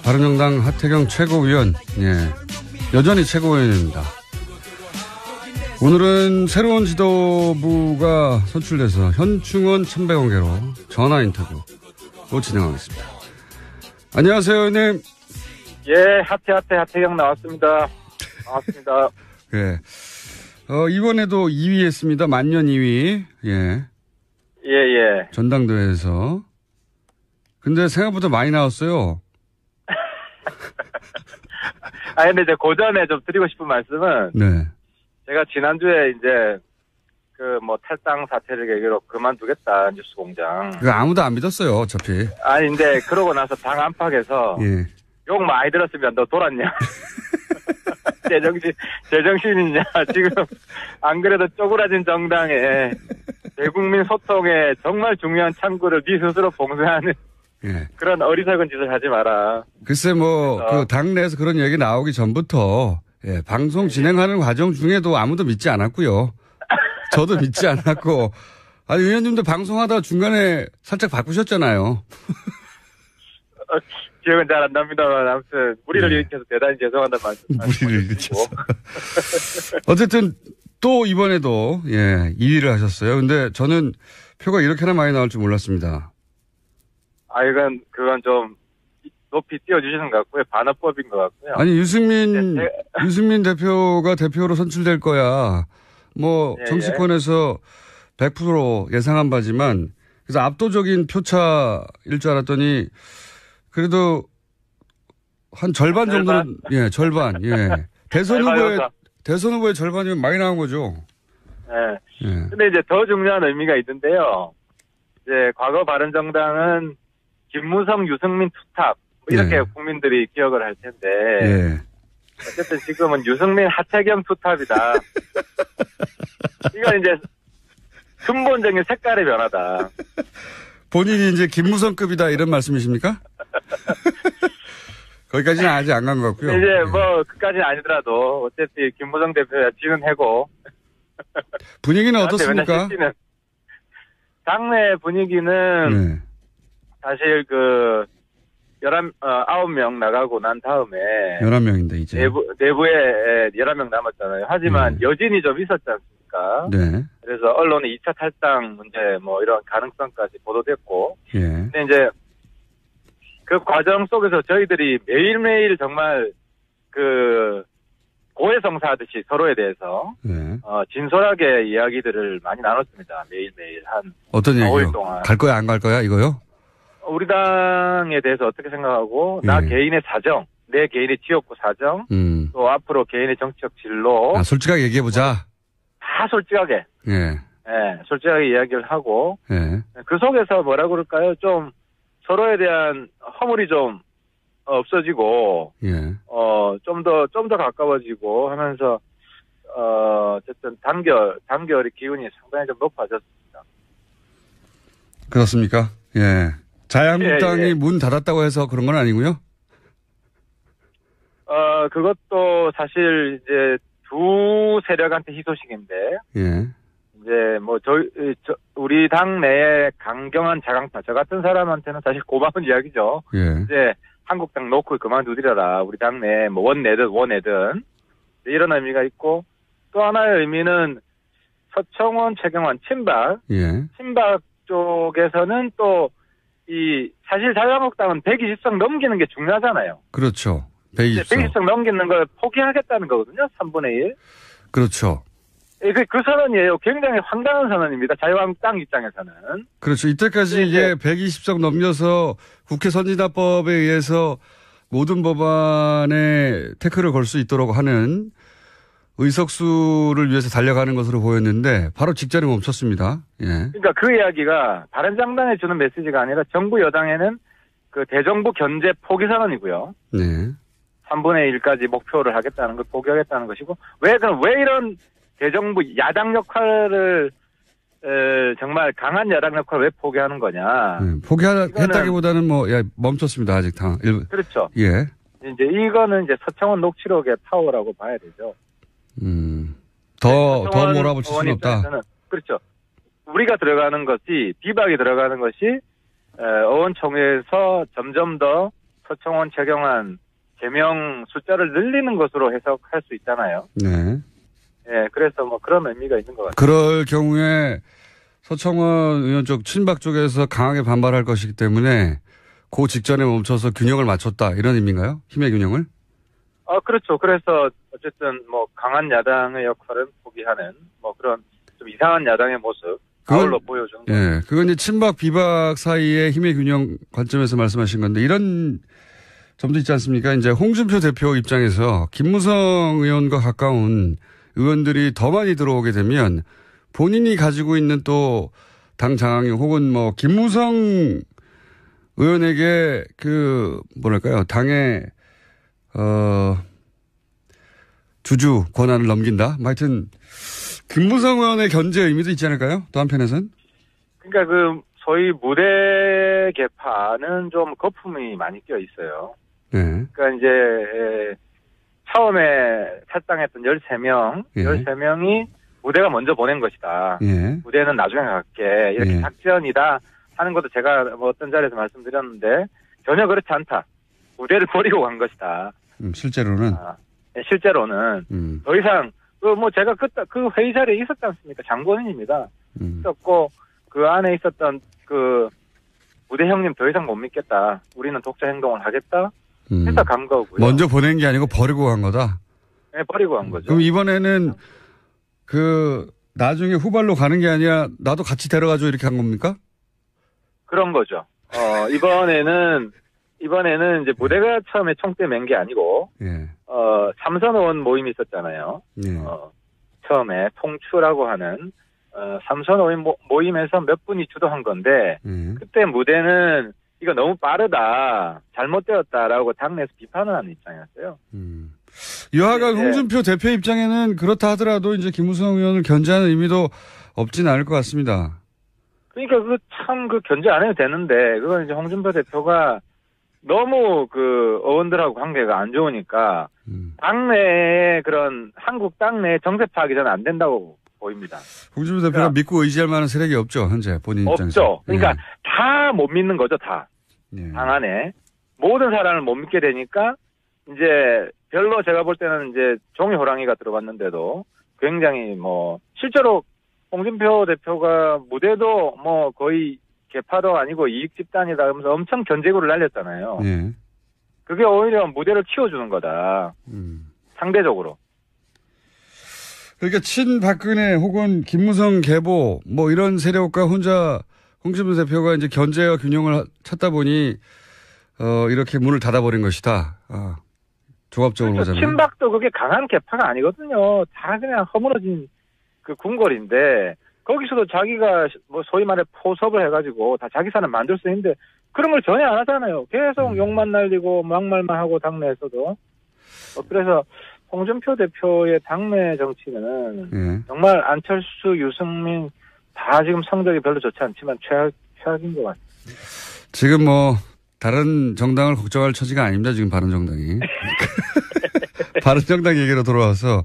바른정당 하태경 최고위원, 여전히 최고위원입니다. 오늘은 새로운 지도부가 선출돼서 현충원 천배공개로 전화 인터뷰로 진행하겠습니다. 안녕하세요, 의원님. 예, 하태경 나왔습니다. 반갑습니다. 예. 이번에도 2위 했습니다. 만년 2위. 예. 예. 전당대회에서. 근데 생각보다 많이 나왔어요. 근데 이제 그 전에 좀 드리고 싶은 말씀은. 네. 제가 지난주에 이제, 탈당 사태를 계기로 그만두겠다, 뉴스 공장. 그거 아무도 안 믿었어요, 어차피. 근데 그러고 나서 당 안팎에서. 예. 욕 많이 들었으면 너 돌았냐? 제정신이냐? 지금, 안 그래도 쪼그라진 정당에 대국민 소통에 정말 중요한 창구를 네 스스로 봉쇄하는 예. 그런 어리석은 짓을 하지 마라. 글쎄 그 당내에서 그런 얘기 나오기 전부터 방송 진행하는 과정 중에도 아무도 믿지 않았고요. 저도 믿지 않았고. 아니, 의원님도 방송하다가 중간에 살짝 바꾸셨잖아요. 기억은 잘 안 납니다만 아무튼 무리를 일으켜서 대단히 죄송하다는 말씀. 무리를 일으켜서. 어쨌든 또 이번에도 2위를 하셨어요. 근데 저는 표가 이렇게나 많이 나올 줄 몰랐습니다. 그건 좀 높이 띄워주시는 것 같고요. 반어법인 것 같고요. 아니, 유승민 대표가 대표로 선출될 거야. 정치권에서 100% 예상한 바지만, 그래서 압도적인 표차일 줄 알았더니, 그래도 한 절반 정도는, 절반. 대선 후보의 절반이면 많이 나온 거죠. 네. 근데 이제 더 중요한 의미가 있는데요. 이제 과거 바른정당은 김무성, 유승민 투탑, 이렇게 국민들이 기억을 할 텐데. 어쨌든 지금은 유승민, 하태경 투탑이다. 이건 이제 근본적인 색깔의 변화다. 본인이 이제 김무성급이다 이런 말씀이십니까? 거기까지는 아직 안 간 것 같고요. 이제 그까지는 아니더라도 어차피 김무성 대표야 지는 해고. 분위기는 어떻습니까? 당내 분위기는 사실 9명 나가고 난 다음에 11명인데 이제 내부에 11명 남았잖아요. 하지만 여진이 좀 있었지 않습니까? 네. 그래서 언론에 2차 탈당 문제 이런 가능성까지 보도됐고. 근데 이제 그 과정 속에서 저희들이 매일매일 정말 고해성사하듯이 서로에 대해서 진솔하게 이야기들을 많이 나눴습니다. 매일매일 어떤 얘기요? 5일 동안. 갈 거야 안 갈 거야 이거요? 우리 당에 대해서 어떻게 생각하고 나 개인의 사정, 내 개인의 지역구 사정, 또 앞으로 개인의 정치적 진로. 솔직하게 얘기해보자. 다 솔직하게. 솔직하게 이야기를 하고. 그 속에서 뭐라 그럴까요? 좀 서로에 대한 허물이 좀 없어지고. 좀 더 가까워지고 하면서 어쨌든 단결의 기운이 상당히 좀 높아졌습니다. 그렇습니까? 자유한국당이 문 닫았다고 해서 그런 건 아니고요? 그것도 사실 이제 두 세력한테 희소식인데. 이제 우리 당 내에 강경한 자강파, 저 같은 사람한테는 사실 고마운 이야기죠. 이제 한국당 놓고 그만두리라. 우리 당 내에 원내든. 이런 의미가 있고, 또 하나의 의미는 서청원, 최경환, 친박 쪽에서는 또 사실 자유한국당은 120석 넘기는 게 중요하잖아요. 그렇죠. 120석 넘기는 걸 포기하겠다는 거거든요. 3분의 1. 그렇죠. 그 선언이에요. 굉장히 황당한 선언입니다. 자유한국당 입장에서는. 그렇죠. 이때까지 이게 120석 넘겨서 국회 선진화법에 의해서 모든 법안에 태클을 걸 수 있도록 하는 의석수를 위해서 달려가는 것으로 보였는데 바로 직전에 멈췄습니다. 그러니까 그 이야기가 바른정당에 주는 메시지가 아니라 정부 여당에는 대정부 견제 포기 선언이고요. 3분의 1까지 목표를 하겠다는 걸 포기하겠다는 것이고 왜 이런 대정부 야당 역할을 정말 강한 야당 역할을 왜 포기하는 거냐. 포기했다기보다는 멈췄습니다. 아직 당. 그렇죠. 이제 이거는 이제 서청원 녹취록의 파워라고 봐야 되죠. 더 몰아붙일 수는 없다. 그렇죠. 우리가 들어가는 것이 비박이 들어가는 것이 의원총회에서 점점 더 서청원, 최경환 제명 숫자를 늘리는 것으로 해석할 수 있잖아요. 네. 예, 그래서 뭐 그런 의미가 있는 것 같아요. 그럴 경우에 서청원 의원 쪽 친박 쪽에서 강하게 반발할 것이기 때문에 그 직전에 멈춰서 균형을 맞췄다 이런 의미인가요? 힘의 균형을? 그렇죠. 그래서 어쨌든 뭐 강한 야당의 역할은 포기하는 뭐 그런 좀 이상한 야당의 모습 그걸로 보여주는 거죠. 예, 그건 이제 친박 비박 사이의 힘의 균형 관점에서 말씀하신 건데 이런 점도 있지 않습니까? 이제 홍준표 대표 입장에서 김무성 의원과 가까운 의원들이 더 많이 들어오게 되면 본인이 가지고 있는 또 당 장악력 혹은 뭐 김무성 의원에게 뭐랄까요 당의 주주 권한을 넘긴다. 하여튼 김무성 의원의 견제 의미도 있지 않을까요? 또 한편에선. 그러니까 소위 무대 개파는 좀 거품이 많이 껴 있어요. 네. 그러니까 이제 처음에 탈당했던 13명, 예. 13명이 무대가 먼저 보낸 것이다. 예. 무대는 나중에 갈게. 이렇게 예. 작전이다 하는 것도 제가 뭐 어떤 자리에서 말씀드렸는데 전혀 그렇지 않다. 무대를 버리고 간 것이다. 실제로는? 실제로는 더 이상 뭐 제가 그 회의 자리에 있었지 않습니까? 장본인입니다. 있었고 그 안에 있었던 무대 형님 더 이상 못 믿겠다. 우리는 독자 행동을 하겠다. 해서 간 거고요. 먼저 보낸 게 아니고 버리고 간 거다? 네, 버리고 간 거죠. 그럼 이번에는 나중에 후발로 가는 게 아니라 나도 같이 데려가줘 이렇게 한 겁니까? 그런 거죠. 이번에는 이제 무대가 처음에 총대 맨 게 아니고, 예. 삼선 의원 모임이 있었잖아요. 예. 처음에 통추라고 하는, 삼선 의원 모임에서 몇 분이 주도한 건데, 그때 무대는 이거 너무 빠르다, 잘못되었다라고 당내에서 비판을 하는 입장이었어요. 여하간 홍준표 대표 입장에는 그렇다 하더라도 이제 김무성 의원을 견제하는 의미도 없진 않을 것 같습니다. 그러니까 견제 안 해도 되는데, 그건 이제 홍준표 대표가 너무 의원들하고 관계가 안 좋으니까, 당내에 한국 당내에 정세 파악이 저는 안 된다고 보입니다. 홍준표 대표가 믿고 의지할 만한 세력이 없죠, 현재 본인 입장에서. 없죠. 그러니까 다 못 믿는 거죠, 다. 당 안에. 모든 사람을 못 믿게 되니까, 이제 별로 제가 볼 때는 이제 종이 호랑이가 들어갔는데도 굉장히 실제로 홍준표 대표가 무대도 거의 개파도 아니고 이익 집단이다 하면서 엄청 견제구를 날렸잖아요. 예. 그게 오히려 무대를 키워주는 거다. 상대적으로. 그러니까 친박근혜 혹은 김무성 계보 이런 세력과 혼자 홍준표 대표가 이제 견제와 균형을 찾다 보니 이렇게 문을 닫아버린 것이다. 종합적으로 그렇죠. 보자면. 친박도 그게 강한 개파가 아니거든요. 다 그냥 허물어진 궁궐인데 거기서도 자기가 소위 말해 포섭을 해가지고 다 자기 사람 만들 수 있는데 그런 걸 전혀 안 하잖아요. 계속 욕만 날리고 막말만 하고 당내에서도. 그래서 홍준표 대표의 당내 정치는 정말 안철수, 유승민 다 지금 성적이 별로 좋지 않지만 최악인 것 같습니다. 지금 다른 정당을 걱정할 처지가 아닙니다. 지금 바른정당이. 바른정당 얘기로 돌아와서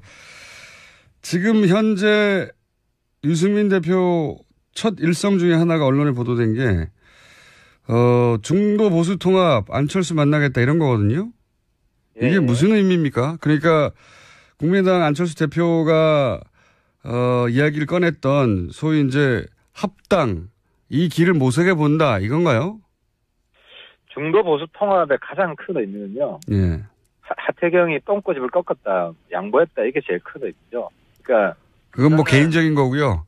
지금 현재 유승민 대표 첫 일성 중에 하나가 언론에 보도된 게 중도 보수 통합 안철수 만나겠다 이런 거거든요. 이게 무슨 의미입니까? 그러니까 국민의당 안철수 대표가 이야기를 꺼냈던 소위 이제 합당 이 길을 모색해 본다 이건가요? 중도 보수 통합의 가장 큰 의미는요. 예. 하태경이 똥꼬집을 꺾었다, 양보했다 이게 제일 큰 의미죠. 그러니까 그건 개인적인 거고요.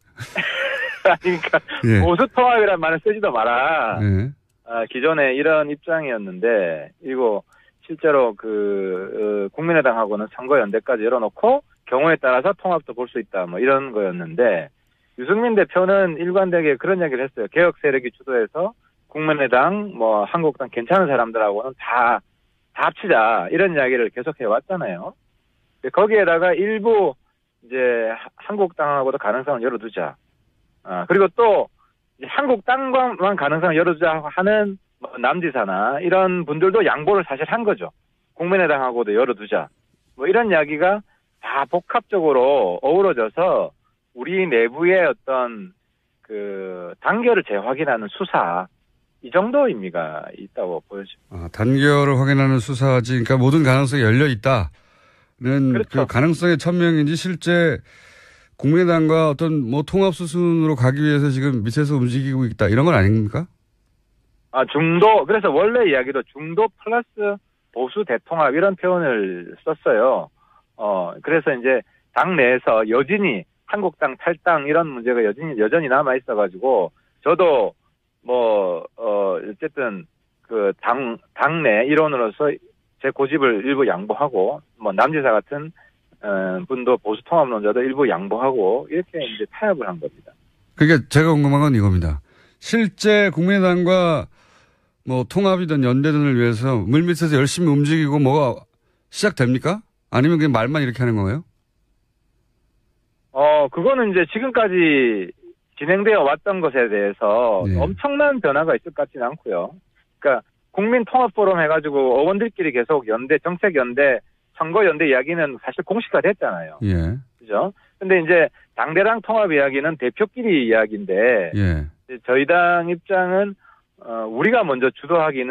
그러니까 보수 통합이란 말을 쓰지도 마라. 기존에 이런 입장이었는데 이거 실제로 국민의당하고는 선거연대까지 열어놓고 경우에 따라서 통합도 볼 수 있다 이런 거였는데 유승민 대표는 일관되게 그런 이야기를 했어요. 개혁 세력이 주도해서 국민의당 한국당 괜찮은 사람들하고는 다 합치자 이런 이야기를 계속 해왔잖아요. 거기에다가 일부 이제 한국당하고도 가능성을 열어두자. 그리고 또 한국당과만 가능성을 열어두자 하는 남지사나 이런 분들도 양보를 사실 한 거죠. 국민의당하고도 열어두자. 이런 이야기가 다 복합적으로 어우러져서 우리 내부의 어떤 단결을 재확인하는 수사 이 정도 의미가 있다고 보여집니다. 단결을 확인하는 수사지, 그러니까 모든 가능성이 열려 있다는 그렇죠. 그 가능성의 천명인지 실제 국민의당과 어떤 뭐 통합 수순으로 가기 위해서 지금 밑에서 움직이고 있다 이런 건 아닙니까? 중도, 그래서 원래 이야기도 중도 플러스 보수 대통합 이런 표현을 썼어요. 그래서 이제 당 내에서 여전히 한국당 탈당 이런 문제가 여전히 남아 있어가지고 저도 어쨌든 그 당내 일원으로서 제 고집을 일부 양보하고 남지사 같은 분도 보수 통합론자도 일부 양보하고 이렇게 이제 타협을 한 겁니다. 그러니까 제가 궁금한 건 이겁니다. 실제 국민의당과 뭐 통합이든 연대든을 위해서 물밑에서 열심히 움직이고 뭐가 시작됩니까? 아니면 그냥 말만 이렇게 하는 거예요? 그거는 이제 지금까지 진행되어 왔던 것에 대해서 네. 엄청난 변화가 있을 것 같지는 않고요. 그러니까 국민통합포럼 해가지고 의원들끼리 계속 연대, 정책연대, 선거연대 이야기는 사실 공식화 됐잖아요. 예. 그죠? 근데 이제 당대당 통합 이야기는 대표끼리 이야기인데, 예. 저희 당 입장은, 우리가 먼저 주도하진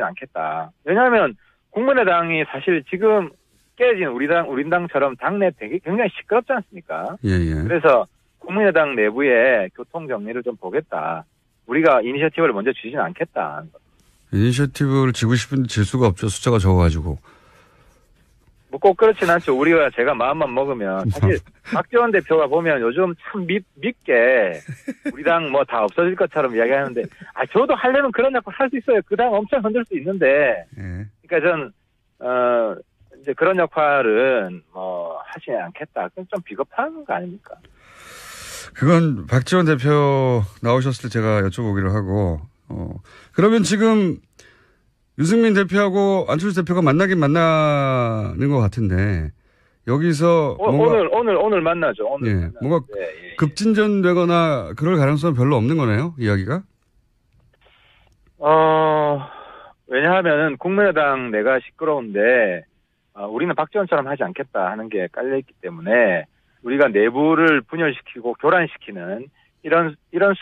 않겠다. 왜냐하면 국민의당이 사실 지금 깨진 우리 당처럼 당내 되게 굉장히 시끄럽지 않습니까? 예. 그래서 국민의당 내부의 교통 정리를 좀 보겠다. 우리가 이니셔티브를 먼저 주지는 않겠다. 이니셔티브를 지고 싶은데 질 수가 없죠. 숫자가 적어가지고. 뭐 꼭 그렇진 않죠. 제가 마음만 먹으면. 사실 박지원 대표가 보면 요즘 참 밉게 우리 당 뭐 다 없어질 것처럼 이야기하는데, 저도 하려면 그런 역할 할 수 있어요. 그 당 엄청 흔들 수 있는데. 예. 그러니까 이제 그런 역할은 하지 않겠다. 그건 좀 비겁한 거 아닙니까? 그건 박지원 대표 나오셨을 때 제가 여쭤보기로 하고, 그러면 지금 유승민 대표하고 안철수 대표가 만나는 것 같은데, 여기서. 오늘 만나죠. 오늘. 예. 뭔가 급진전되거나 그럴 가능성은 별로 없는 거네요, 이야기가? 왜냐하면은 국민의당 내가 시끄러운데, 우리는 박지원처럼 하지 않겠다 하는 게 깔려있기 때문에, 우리가 내부를 분열시키고 교란시키는 이런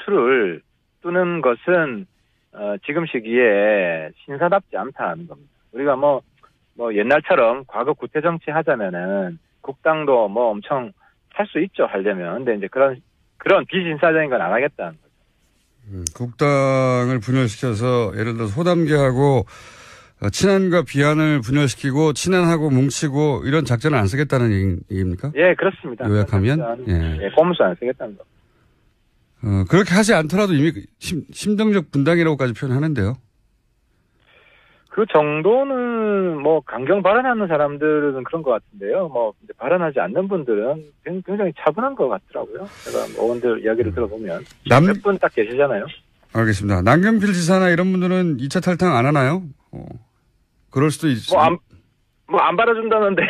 수를 두는 것은 지금 시기에 신사답지 않다는 겁니다. 우리가 뭐 옛날처럼 과거 구태 정치 하자면은 국당도 뭐 엄청 할 수 있죠, 하려면. 근데 이제 그런 비신사적인 건 안 하겠다는 거죠. 국당을 분열시켜서 예를 들어서 호담계하고 친한과 비한을 분열시키고 친한하고 뭉치고 이런 작전을 안 쓰겠다는 얘기입니까? 예, 그렇습니다. 요약하면? 예, 꼼수 안 쓰겠다는 거. 그렇게 하지 않더라도 이미 심정적 분당이라고까지 표현하는데요. 그 정도는 강경 발언하는 사람들은 그런 것 같은데요. 이제 발언하지 않는 분들은 굉장히 차분한 것 같더라고요. 제가 의원들 이야기를 들어보면 몇 분 딱 계시잖아요. 알겠습니다. 남경필 지사나 이런 분들은 2차 탈당 안 하나요? 그럴 수도 있죠. 안 받아준다는데.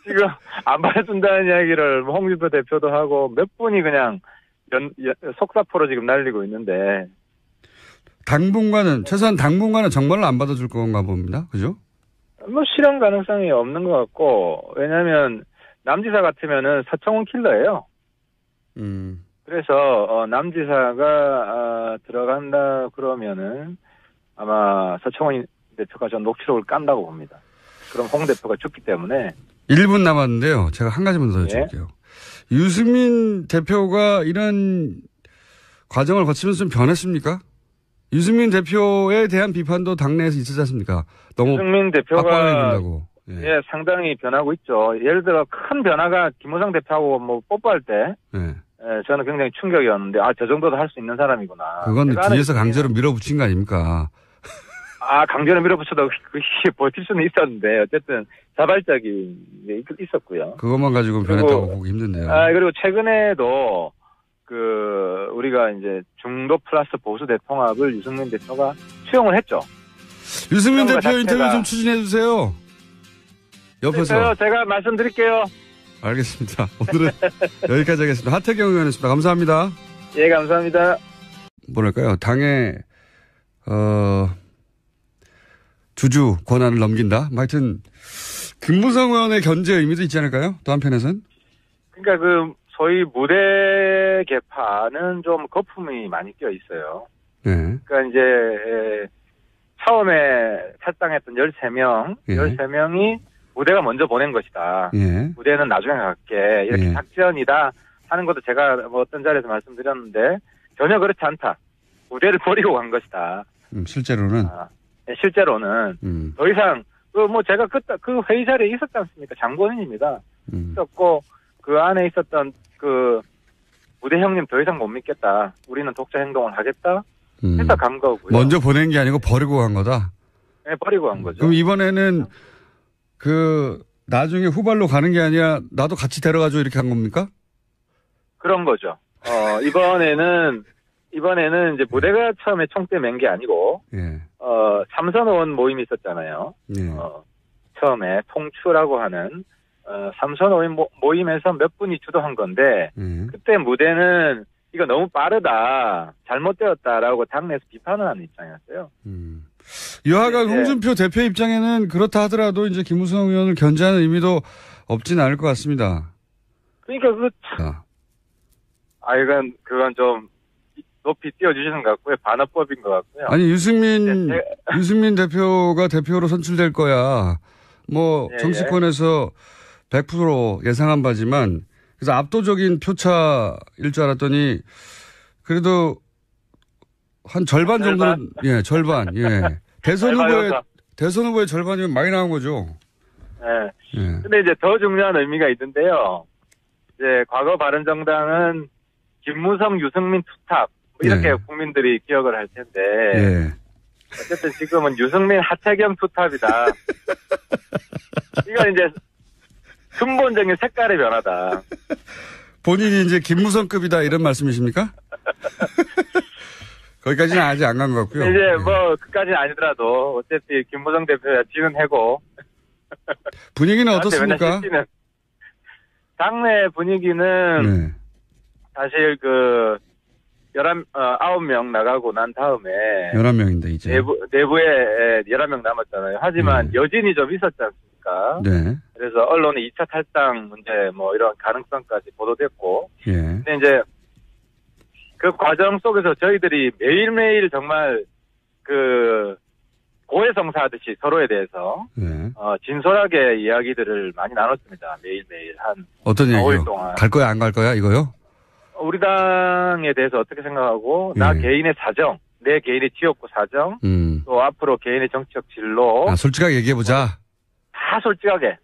지금 안 받아준다는 이야기를 홍준표 대표도 하고 몇 분이 그냥 속사포로 지금 날리고 있는데. 최소한 당분간은 정말로 안 받아줄 건가 봅니다. 그죠? 실현 가능성이 없는 것 같고, 왜냐면 남지사 같으면은 서청원 킬러예요. 그래서 남지사가 들어간다 그러면은 아마 서청원 대표가 전 녹취록을 깐다고 봅니다. 그럼 홍 대표가 죽기 때문에. 1분 남았는데요. 제가 한 가지만 더 여쭤볼게요. 유승민 대표가 이런 과정을 거치면서 좀 변했습니까? 유승민 대표에 대한 비판도 당내에서 있었지 않습니까? 너무 유승민 대표가 예, 상당히 변하고 있죠. 예를 들어 큰 변화가 김호성 대표하고 뽀뽀할 때 저는 굉장히 충격이었는데 저 정도도 할 수 있는 사람이구나. 그건 뒤에서 강제로 밀어붙인 거 아닙니까? 강제로 밀어붙여도 그게 버틸 수는 있었는데 어쨌든 자발적인 게 있었고요. 그것만 가지고는 변했다고 보기 힘든데요. 그리고 최근에도 우리가 이제 중도 플러스 보수 대통합을 유승민 대표가 수용을 했죠. 유승민 대표 인터뷰 좀 추진해 주세요. 옆에서. 제가 말씀드릴게요. 알겠습니다. 오늘은 여기까지 하겠습니다. 하태경 의원이었습니다. 감사합니다. 예, 감사합니다. 뭐랄까요. 당의 주주 권한을 넘긴다. 하여튼 김무성 의원의 견제의 의미도 있지 않을까요? 또 한편에서는. 그러니까 소위 무대 개파는 좀 거품이 많이 껴 있어요. 그러니까 이제 처음에 탈당했던 13명, 예. 13명이 무대가 먼저 보낸 것이다. 예. 무대는 나중에 갈게. 이렇게 예. 작전이다 하는 것도 제가 뭐 어떤 자리에서 말씀드렸는데 전혀 그렇지 않다. 무대를 버리고 간 것이다. 실제로는? 실제로는 더 이상 뭐 제가 그 회의 자리에 있었지 않습니까? 장본인입니다. 있었고 그 안에 있었던 그 무대 형님 더 이상 못 믿겠다. 우리는 독자 행동을 하겠다. 해서 간 거고요. 먼저 보낸 게 아니고 버리고 간 거다? 네, 버리고 간 거죠. 그럼 이번에는 나중에 후발로 가는 게 아니라 나도 같이 데려가줘 이렇게 한 겁니까? 그런 거죠. 이번에는 이제 무대가 처음에 총대 맨 게 아니고, 예. 삼선 의원 모임이 있었잖아요. 예. 처음에 통추라고 하는, 삼선 의원 모임에서 몇 분이 주도한 건데, 그때 무대는 이거 너무 빠르다, 잘못되었다라고 당내에서 비판을 하는 입장이었어요. 여하간 홍준표 대표 입장에는 그렇다 하더라도 이제 김무성 의원을 견제하는 의미도 없진 않을 것 같습니다. 그러니까 그건 좀 높이 띄워주시는 것 같고요. 반어법인 것 같고요. 아니, 유승민 대표가 대표로 선출될 거야. 뭐, 정치권에서 100% 예상한 바지만, 그래서 압도적인 표차일 줄 알았더니, 그래도 한 절반 정도는, 절반, 대선 후보의 절반이면 많이 나온 거죠. 네. 근데 이제 더 중요한 의미가 있는데요. 이제 과거 바른정당은 김무성, 유승민 투탑, 이렇게 국민들이 기억을 할 텐데, 어쨌든 지금은 유승민, 하태경 투탑이다. 이건 이제 근본적인 색깔의 변화다. 본인이 이제 김무성급이다 이런 말씀이십니까? 거기까지는 아직 안 간 것 같고요. 이제 뭐 그까지는 아니더라도 어쨌든 김무성 대표야 지는 해고. 분위기는 어떻습니까? 당내 분위기는 사실 9명 나가고 난 다음에 11명인데 이제 내부에 11명 남았잖아요. 하지만 여진이 좀 있었지 않습니까? 그래서 언론의 2차 탈당 문제 뭐 이런 가능성까지 보도됐고. 근데 이제 그 과정 속에서 저희들이 매일매일 정말 고해성사하듯이 서로에 대해서 진솔하게 이야기들을 많이 나눴습니다. 매일매일 어떤 얘기요? 5일 동안. 갈 거야 안 갈 거야 이거요? 우리 당에 대해서 어떻게 생각하고 나 개인의 사정, 내 개인의 지역구 사정, 또 앞으로 개인의 정치적 진로. 솔직하게 얘기해보자. 다 솔직하게.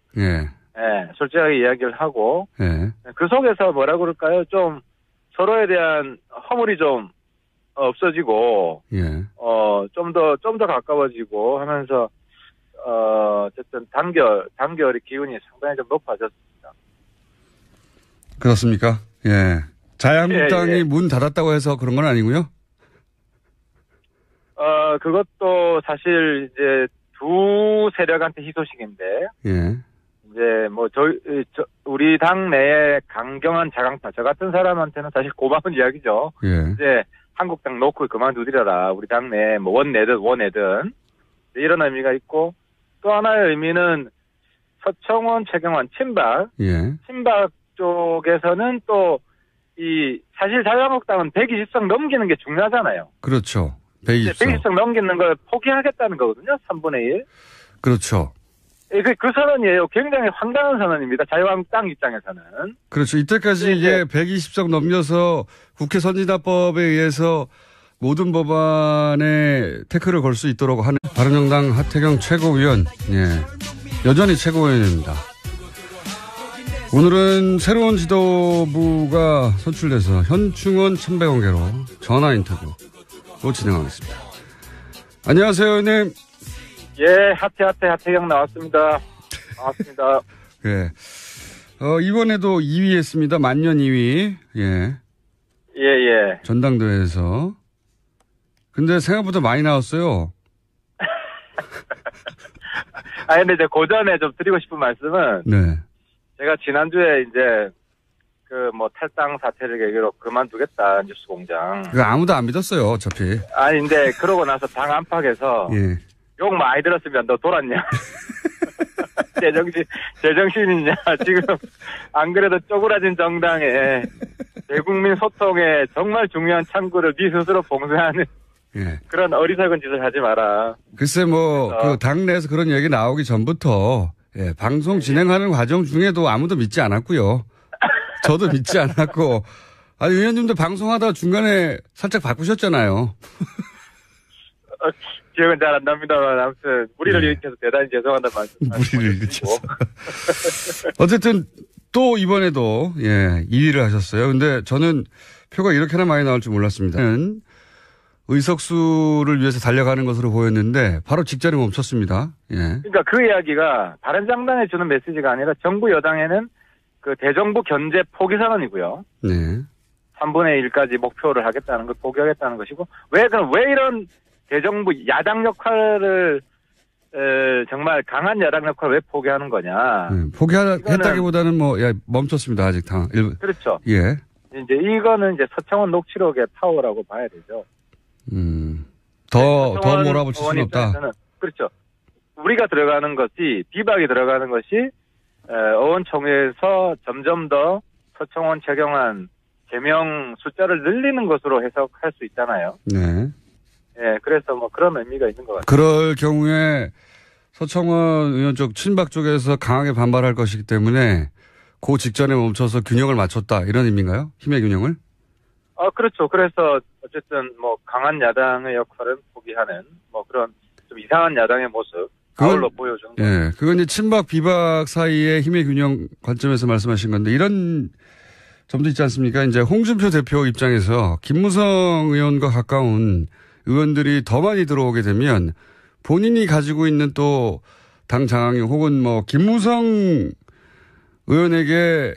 솔직하게 이야기를 하고. 그 속에서 뭐라 그럴까요? 좀 서로에 대한 허물이 좀 없어지고. 좀 더 가까워지고 하면서 어쨌든 단결의 기운이 상당히 좀 높아졌습니다. 그렇습니까? 자유한국당이 문 닫았다고 해서 그런 건 아니고요? 그것도 사실 이제 두 세력한테 희소식인데. 이제 뭐 우리 당 내에 강경한 자강파, 저 같은 사람한테는 사실 고마운 이야기죠. 이제 한국당 놓고 그만두리라. 우리 당 내에 뭐 원내든 이런 의미가 있고, 또 하나의 의미는 서청원, 최경환 친박 쪽에서는 또 사실 자유한국당은 120석 넘기는 게 중요하잖아요. 그렇죠. 120석 넘기는 걸 포기하겠다는 거거든요. 3분의 1. 그렇죠. 그 선언이에요. 굉장히 황당한 선언입니다. 자유한국당 입장에서는. 그렇죠. 이때까지 이게 120석 넘겨서 국회 선진화법에 의해서 모든 법안에 태클을 걸 수 있도록 하는 바른정당 하태경 최고위원, 여전히 최고위원입니다. 오늘은 새로운 지도부가 선출돼서 현충원 천배공개로 전화 인터뷰로 진행하겠습니다. 안녕하세요, 의원님. 하태경 나왔습니다. 반갑습니다. 이번에도 2위 했습니다. 만년 2위. 전당대회에서. 근데 생각보다 많이 나왔어요. 근데 이제 그 전에 좀 드리고 싶은 말씀은. 제가 지난주에 이제 탈당 사태를 계기로 그만두겠다, 뉴스 공장. 그거 아무도 안 믿었어요, 어차피. 근데 그러고 나서 당 안팎에서. 욕 많이 들었으면 너 돌았냐? 제정신이냐? 지금 안 그래도 쪼그라진 정당에 대국민 소통에 정말 중요한 창구를 네 스스로 봉쇄하는 예. 그런 어리석은 짓을 하지 마라. 글쎄 그 당내에서 그런 얘기 나오기 전부터 예, 방송 진행하는 과정 중에도 아무도 믿지 않았고요. 저도 믿지 않았고 아니 의원님도 방송하다가 중간에 살짝 바꾸셨잖아요. 기억은 잘 안 납니다만 아무튼 무리를 네. 일으켜서 대단히 죄송하다는 말씀. 무리를 일으켜서. 어쨌든 또 이번에도 예 2위를 하셨어요. 근데 저는 표가 이렇게나 많이 나올 줄 몰랐습니다. 의석수를 위해서 달려가는 것으로 보였는데 바로 직전에 멈췄습니다. 예. 그러니까 그 이야기가 바른정당에 주는 메시지가 아니라 정부 여당에는 그 대정부 견제 포기 선언이고요. 네. 3분의 1까지 목표를 하겠다는 걸 포기하겠다는 것이고 왜 이런 대정부 야당 역할을 정말 강한 야당 역할을 왜 포기하는 거냐. 포기했다기보다는 멈췄습니다. 아직 다. 그렇죠. 예. 이제 이거는 이제 서청원 녹취록의 파워라고 봐야 되죠. 더 몰아붙일 수는 없다. 그렇죠. 우리가 들어가는 것이 비박이 들어가는 것이 의원총회에서 점점 더 서청원 최경환 제명 숫자를 늘리는 것으로 해석할 수 있잖아요. 네. 예, 그래서 그런 의미가 있는 것 같아요. 그럴 경우에 서청원 의원 쪽 친박 쪽에서 강하게 반발할 것이기 때문에 그 직전에 멈춰서 균형을 맞췄다 이런 의미인가요? 힘의 균형을? 그렇죠. 그래서 어쨌든 강한 야당의 역할은 포기하는 그런 좀 이상한 야당의 모습 아울러 보여주는 거죠. 예, 그건 이제 친박 비박 사이의 힘의 균형 관점에서 말씀하신 건데 이런 점도 있지 않습니까? 이제 홍준표 대표 입장에서 김무성 의원과 가까운 의원들이 더 많이 들어오게 되면 본인이 가지고 있는 또 당 장악력 혹은 김무성 의원에게